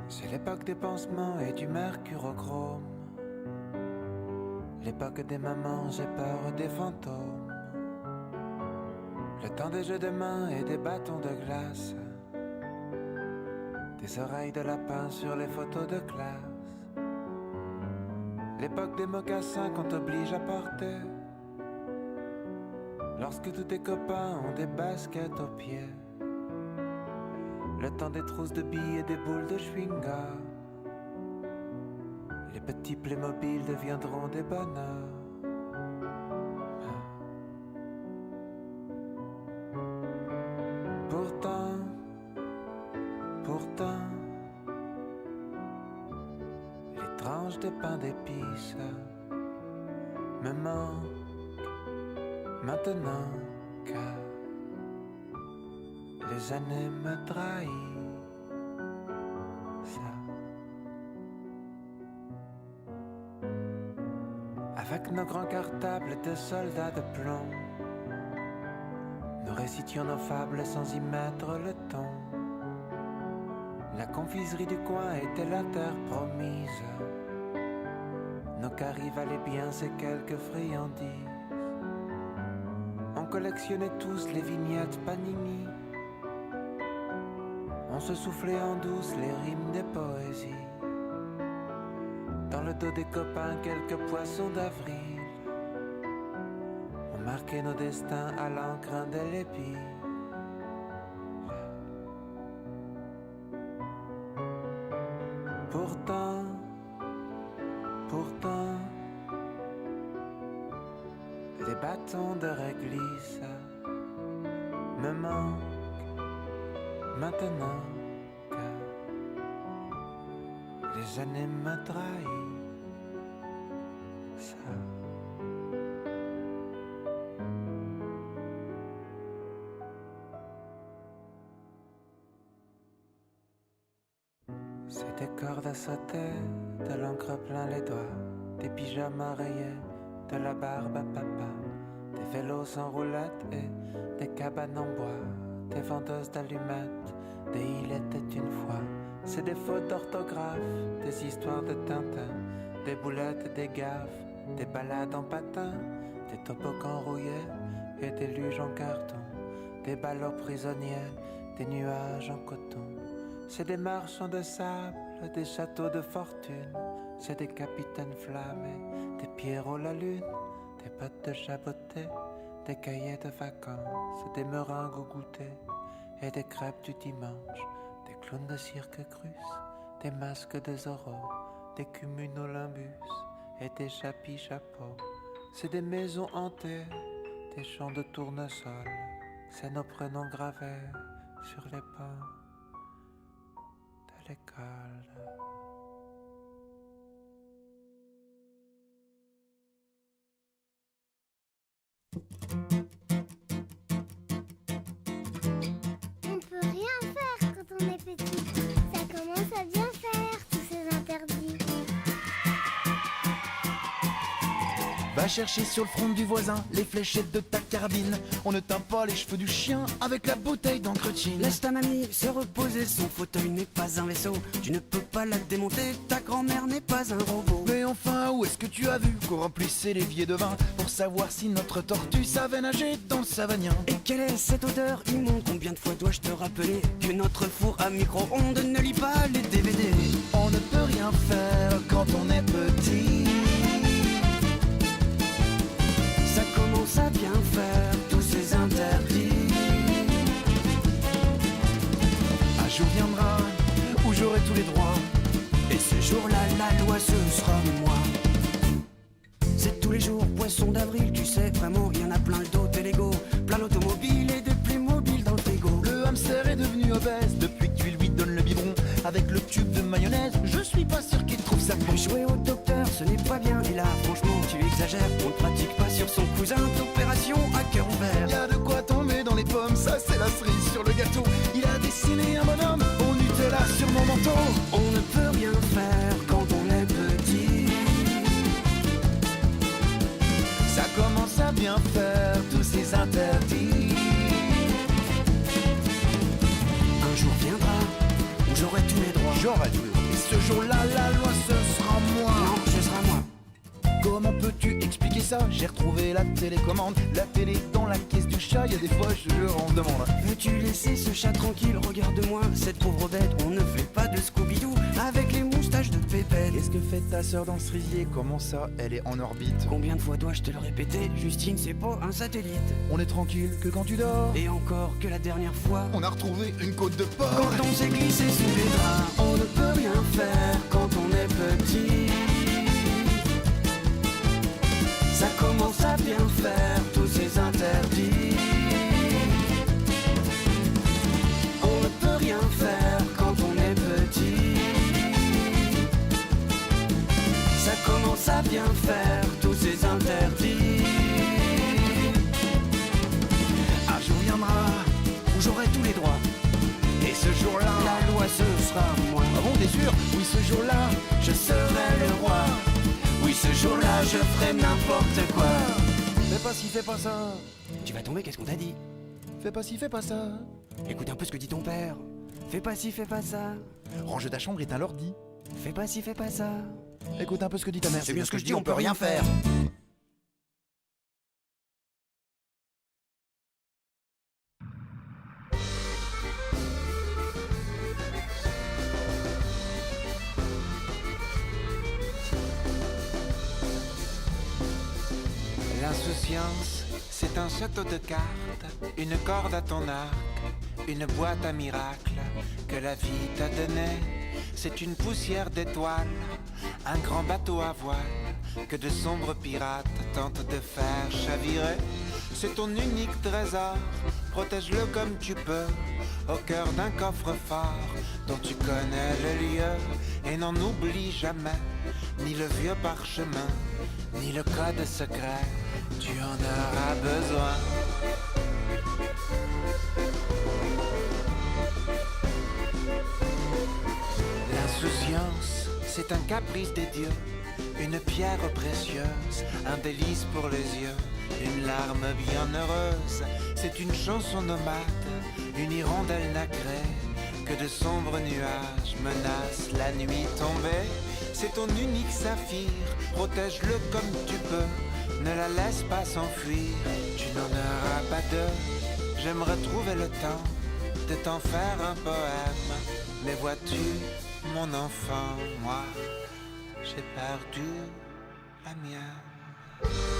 C'est l'époque des pansements et du mercurochrome. L'époque des mamans, j'ai peur des fantômes. Le temps des jeux de main et des bâtons de glace. Des oreilles de lapin sur les photos de classe. L'époque des mocassins qu'on t'oblige à porter. Lorsque tous tes copains ont des baskets aux pieds. Le temps des trousses de billes et des boules de chewing-gum. Les petits Playmobil deviendront des bonheurs. Pourtant, les tranches de pain d'épices me manquent maintenant que les années me trahissent. Avec nos grands cartables de soldats de plomb, nous récitions nos fables sans y mettre le ton. La confiserie du coin était la terre promise. Nos caries valaient bien ces quelques friandises. On collectionnait tous les vignettes Panini. On se soufflait en douce les rimes des poésies. Dans le dos des copains, quelques poissons d'avril. On marquait nos destins à l'encre indélébile. Pourtant, les bâtons de réglisse me manquent maintenant que les années me trahissent. C'est des cordes à sauter, de l'encre plein les doigts, des pyjamas rayés, de la barbe à papa, des vélos sans roulettes et des cabanes en bois, des vendeuses d'allumettes, des il était une fois. C'est des fautes d'orthographe, des histoires de Tintin, des boulettes, des gaffes, des balades en patin, des toboggans rouillés et des luges en carton, des ballots prisonniers, des nuages en coton. C'est des marchands de sable, des châteaux de fortune. C'est des capitaines flammés, des Pierrot la lune, des bottes de chaboté, des cahiers de vacances, des meringues au goûter et des crêpes du dimanche, des clowns de cirque cruce, des masques de Zorro, des cumulonimbus et des chapis chapeaux. C'est des maisons hantées, des champs de tournesol. C'est nos prénoms gravés sur les pans de l'école. On peut rien faire quand on est petit. Ça commence à bien faire, tous ces interdits. Va chercher sur le front du voisin les fléchettes de ta carabine. On ne teint pas les cheveux du chien avec la bouteille d'encre-chine. Laisse ta mamie se reposer, son fauteuil n'est pas un vaisseau. Tu ne peux pas la démonter, ta grand-mère n'est pas un robot. Mais enfin, où est-ce que tu as vu qu'on remplissait l'évier de vin pour savoir si notre tortue savait nager dans le Savagnin? Et quelle est cette odeur immonde? Combien de fois dois-je te rappeler que notre four à micro-ondes ne lit pas les DVD? On ne peut rien faire quand on est petit. Ça commence à bien faire, tous ces interdits. Un jour viendra où j'aurai tous les droits. Et ce jour-là, la loi, ce sera moi. C'est tous les jours, poisson d'avril, tu sais, vraiment, il y en a plein le dos, des Lego, plein d'automobiles et des Playmobil dans le frigo. Le hamster est devenu obèse depuis que tu lui donnes le biberon avec le tube de mayonnaise. Je suis pas sûr qu'il trouve ça bon. Jouer au docteur, ce n'est pas bien, et là, franchement, tu exagères. On ne pratique pas sur son cousin d'opération à cœur ouvert. Y a de quoi tomber dans les pommes, ça c'est la cerise sur le gâteau. Il a dessiné un bonhomme au Nutella sur mon manteau. On ne peut rien faire quand on est petit. Ça commence à bien faire, tous ces interdits. Un jour viendra où j'aurai tous les droits. J'aurai tous les droits. ce jour-là, la loi, ce sera moi. Non, ce sera moi. Comment peux-tu expliquer ça? J'ai retrouvé la télécommande, la télé dans la caisse du chat. Y a des fois, je le rends demande. Veux-tu laisser ce chat tranquille? Regarde-moi, cette pauvre bête. On ne fait pas de Scooby-Doo avec les moustaches de Pépette. Qu'est-ce que fait ta sœur dans le cerisier? Comment ça, elle est en orbite? Combien de fois dois-je te le répéter? Justine, c'est pas un satellite. On est tranquille que quand tu dors. Et encore que la dernière fois, On a retrouvé une côte de porc. quand on s'est glissé sous les draps, on ne peut rien faire quand on est petit. Ça commence à bien faire tous ces interdits. On ne peut rien faire quand on est petit. Ça commence à bien faire tous ces interdits. Un jour viendra Où j'aurai tous les droits. et ce jour-là. La loi ce sera moi. Ah bon, t'es sûr? Oui, ce jour-là. Je serai le roi. Oui, ce jour-là, je ferai n'importe quoi. Fais pas ci, fais pas ça. Tu vas tomber, qu'est-ce qu'on t'a dit? Fais pas ci, fais pas ça. Écoute un peu ce que dit ton père. Fais pas ci, fais pas ça. Range ta chambre est un l'ordi. Fais pas ci, fais pas ça. Écoute un peu ce que dit ta mère. C'est bien ce que je dis, on peut rien faire. L'insouciance, c'est un château de cartes, une corde à ton arc, une boîte à miracles que la vie t'a donnée. C'est une poussière d'étoiles, un grand bateau à voile que de sombres pirates tentent de faire chavirer. C'est ton unique trésor, protège-le comme tu peux, au cœur d'un coffre-fort dont tu connais le lieu. Et n'en oublie jamais, ni le vieux parchemin, ni le code secret, tu en auras besoin. L'insouciance, c'est un caprice des dieux, une pierre précieuse, un délice pour les yeux, une larme bien heureuse. C'est une chanson nomade, une hirondelle nacrée, que de sombres nuages menacent la nuit tombée. C'est ton unique saphir, protège-le comme tu peux, ne la laisse pas s'enfuir, tu n'en auras pas deux. J'aimerais trouver le temps de t'en faire un poème, mais vois-tu, mon enfant, moi, j'ai perdu la mienne.